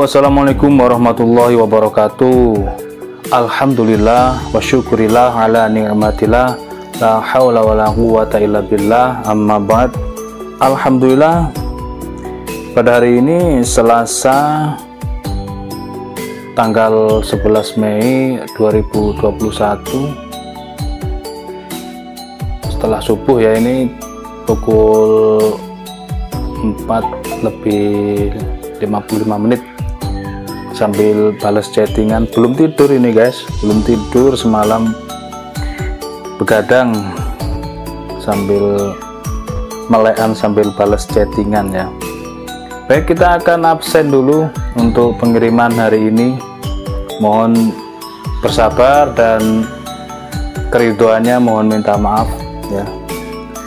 Assalamualaikum warahmatullahi wabarakatuh. Alhamdulillah wa syukurillah ala ni'matillah, la hawla wa la quwwata illa billah, amma ba'd. Alhamdulillah, pada hari ini Selasa tanggal 11 Mei 2021, setelah subuh ya, ini pukul 4:55 sambil balas chattingan. Belum tidur ini guys, belum tidur semalam, begadang sambil melekan sambil balas chattingan ya. Baik, kita akan absen dulu untuk pengiriman hari ini. Mohon bersabar dan keriduannya mohon minta maaf ya.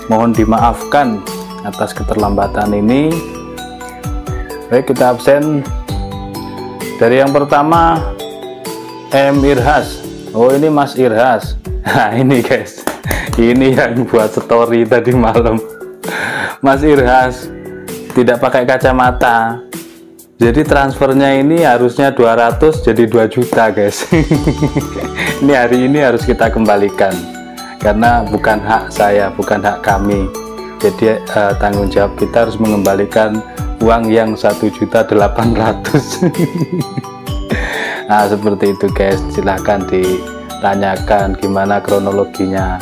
Mohon dimaafkan atas keterlambatan ini. Baik, kita absen. Dari yang pertama, M. Irhas. Oh, ini Mas Irhas. Nah, ini guys, ini yang buat story tadi malam. Mas Irhas tidak pakai kacamata, jadi transfernya ini harusnya 200 jadi 2 juta guys. Ini hari ini harus kita kembalikan karena bukan hak saya, bukan hak kami. Jadi tanggung jawab kita harus mengembalikan uang yang 1.800.000. Nah, seperti itu guys. Silahkan ditanyakan gimana kronologinya,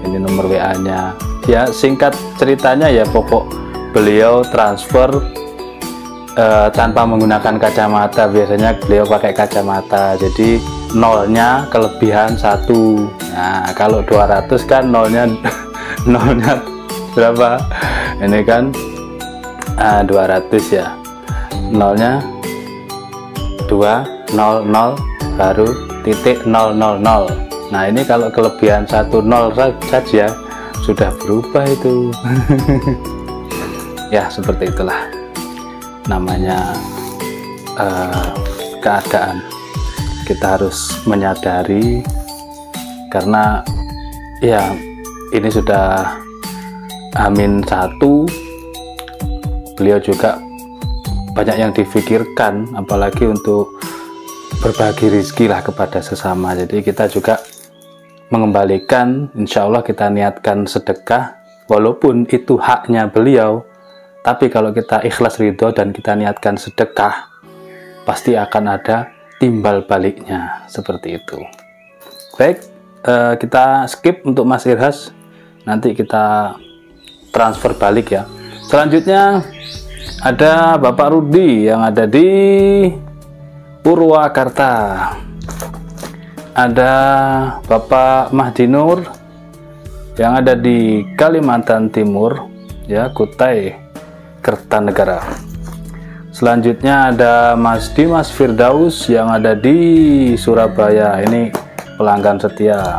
ini nomor WA nya ya. Singkat ceritanya ya, pokok beliau transfer tanpa menggunakan kacamata. Biasanya beliau pakai kacamata, jadi nolnya kelebihan 1. Nah, kalau 200 kan nolnya nolnya berapa? Ini kan 200 ya, nolnya 200 baru titik 000. Nah, ini kalau kelebihan 10 saja sudah berubah itu. Ya, seperti itulah namanya keadaan. Kita harus menyadari karena ya ini sudah H-1. Beliau juga banyak yang difikirkan, apalagi untuk berbagi rezeki lah kepada sesama. Jadi kita juga mengembalikan, insya Allah kita niatkan sedekah, walaupun itu haknya beliau, tapi kalau kita ikhlas ridho dan kita niatkan sedekah, pasti akan ada timbal baliknya, seperti itu. Baik, kita skip untuk Mas Irhas, nanti kita transfer balik ya. Selanjutnya ada Bapak Rudi yang ada di Purwakarta. Ada Bapak Mahdi Nur yang ada di Kalimantan Timur ya, Kutai Kertanegara. Selanjutnya ada Mas Dimas Firdaus yang ada di Surabaya. Ini pelanggan setia.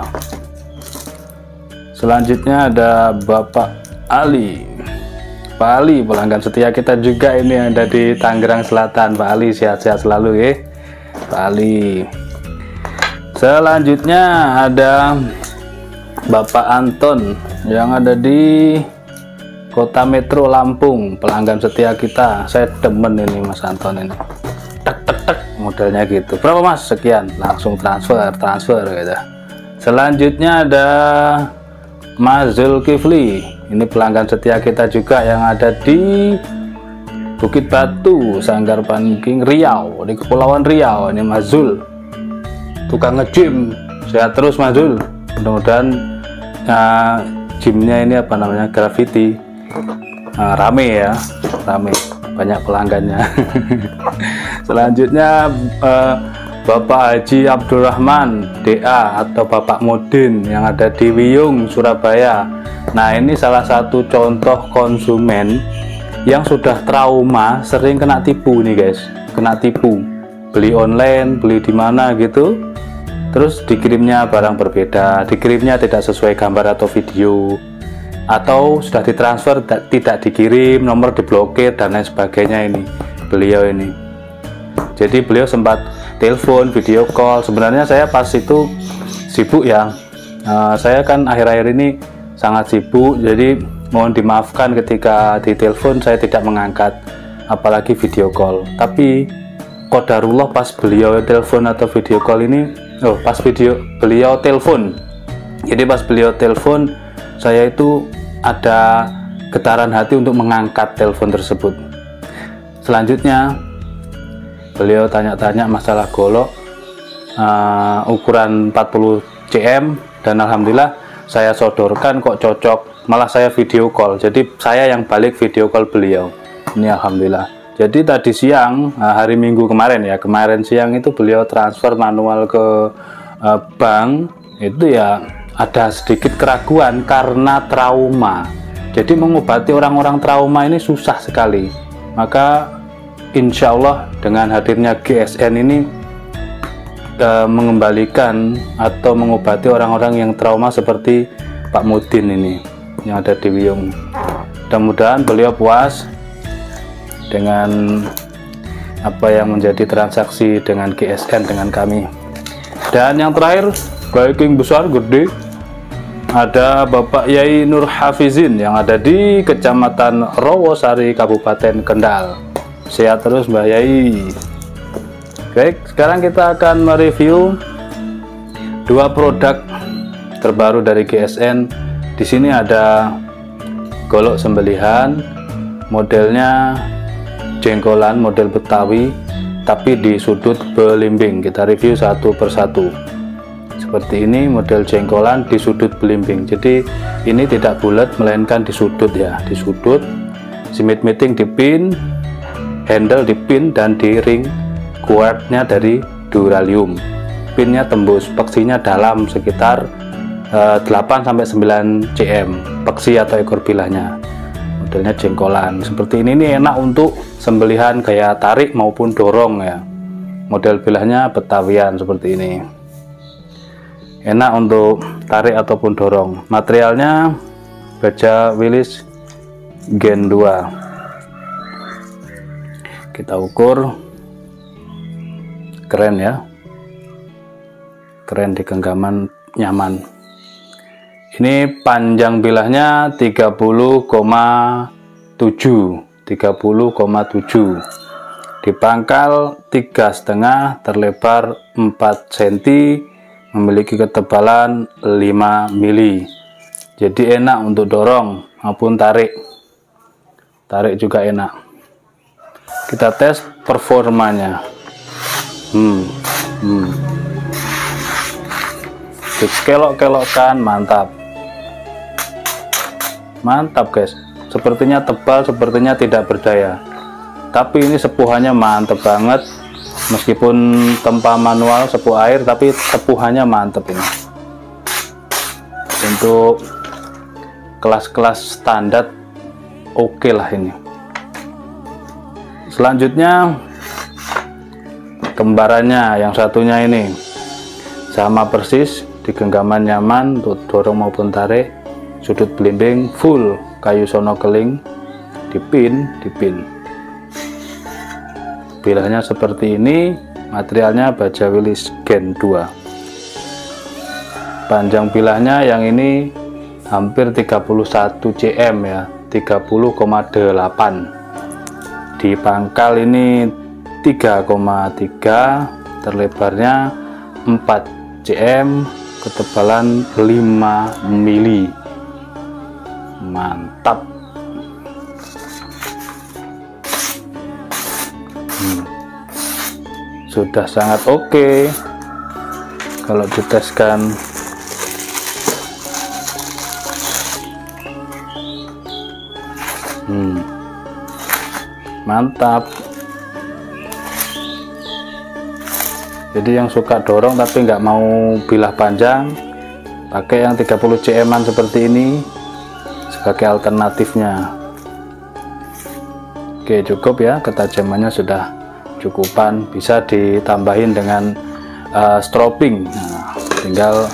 Selanjutnya ada Bapak Ali. Pak Ali, pelanggan setia kita juga, ini ada di Tangerang Selatan. Pak Ali sehat-sehat selalu ya, Pak Ali. Selanjutnya ada Bapak Anton yang ada di Kota Metro Lampung, pelanggan setia kita. Saya demen ini Mas Anton ini, tek tek tek modelnya gitu. Berapa Mas? Sekian, langsung transfer gitu. Selanjutnya ada Mas Zulkifli. Ini pelanggan setia kita juga yang ada di Bukit Batu, Sanggar Pancing, Riau, di Kepulauan Riau. Ini Mas Zul, tukang nge-gym. Sehat terus Mas Zul. Mudah-mudahan gymnya ini apa namanya, graffiti, rame ya, rame, banyak pelanggannya. Selanjutnya Bapak Haji Abdurrahman DA atau Bapak Mudin yang ada di Wiyung, Surabaya. Nah, ini salah satu contoh konsumen yang sudah trauma, sering kena tipu nih guys, kena tipu, beli online, beli di mana gitu, terus dikirimnya barang berbeda, dikirimnya tidak sesuai gambar atau video, atau sudah ditransfer tidak dikirim, nomor diblokir dan lain sebagainya. Ini beliau ini, jadi beliau sempat telepon, video call. Sebenarnya saya pas itu sibuk ya, saya kan akhir-akhir ini sangat sibuk, jadi mohon dimaafkan ketika ditelepon saya tidak mengangkat, apalagi video call. Tapi qadarullah pas beliau telepon atau video call ini, pas beliau telepon. Jadi pas beliau telepon, saya itu ada getaran hati untuk mengangkat telepon tersebut. Selanjutnya beliau tanya-tanya masalah golok ukuran 40 cm, dan alhamdulillah saya sodorkan kok cocok, malah saya video call. Jadi saya yang balik video call beliau. Ini alhamdulillah. Jadi tadi siang, hari Minggu kemarin ya, kemarin siang itu beliau transfer manual ke bank, itu ya ada sedikit keraguan karena trauma. Jadi mengobati orang-orang trauma ini susah sekali. Maka insya Allah dengan hadirnya GSN ini mengembalikan atau mengobati orang-orang yang trauma seperti Pak Mudin ini yang ada di Wiyung. Mudah-mudahan beliau puas dengan apa yang menjadi transaksi dengan GSN dengan kami. Dan yang terakhir, booking besar gede, ada Bapak Yai Nur Hafizin yang ada di Kecamatan Rawasari, Kabupaten Kendal. Sehat terus Mbak Yai. Baik, sekarang kita akan mereview dua produk terbaru dari GSN. Di sini ada golok sembelihan, modelnya jengkolan model Betawi tapi di sudut belimbing. Kita review satu persatu. Seperti ini model jengkolan di sudut belimbing. Jadi ini tidak bulat melainkan di sudut ya, di sudut. Simit meeting di pin, handle di pin dan di ring. Kuartnya dari duralium. Pinnya tembus, peksinya dalam sekitar 8-9 cm peksi atau ekor bilahnya. Modelnya jengkolan seperti ini enak untuk sembelihan gaya tarik maupun dorong ya. Model bilahnya Betawian seperti ini, enak untuk tarik ataupun dorong. Materialnya baja Willys Gen 2. Kita ukur, keren ya, keren di genggaman, nyaman. Ini panjang bilahnya 30,7, di pangkal 3,5, terlebar 4 cm, memiliki ketebalan 5 mili. Jadi enak untuk dorong maupun tarik juga enak. Kita tes performanya. Kelok-kelokkan, mantap guys. Sepertinya tebal, sepertinya tidak berdaya, tapi ini sepuhannya mantep banget. Meskipun tempa manual sepuh air, tapi sepuhannya mantep ini. Untuk kelas-kelas standar oke lah ini. Selanjutnya kembarannya, yang satunya ini sama persis, di genggaman nyaman untuk dorong maupun tarik, sudut belimbing full kayu sono keling, di pin. Bilahnya seperti ini, materialnya baja Willys Gen 2. Panjang bilahnya yang ini hampir 31 cm ya, 30,8. Di pangkal ini 3,3, terlebarnya 4 cm, ketebalan 5 mili. Mantap. Sudah sangat oke kalau diteskan. Mantap. Jadi yang suka dorong tapi nggak mau bilah panjang, pakai yang 30 cm seperti ini sebagai alternatifnya. Oke, cukup ya, ketajamannya sudah cukupan, bisa ditambahin dengan stropping. Nah, tinggal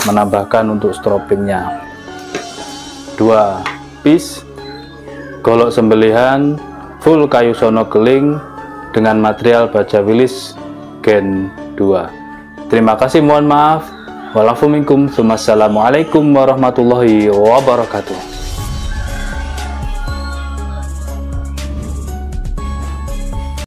menambahkan untuk stroppingnya. 2 piece golok sembelihan full kayu sono keling dengan material baja Willys Gen 2. Terima kasih, mohon maaf. Wassalamualaikum warahmatullahi wabarakatuh.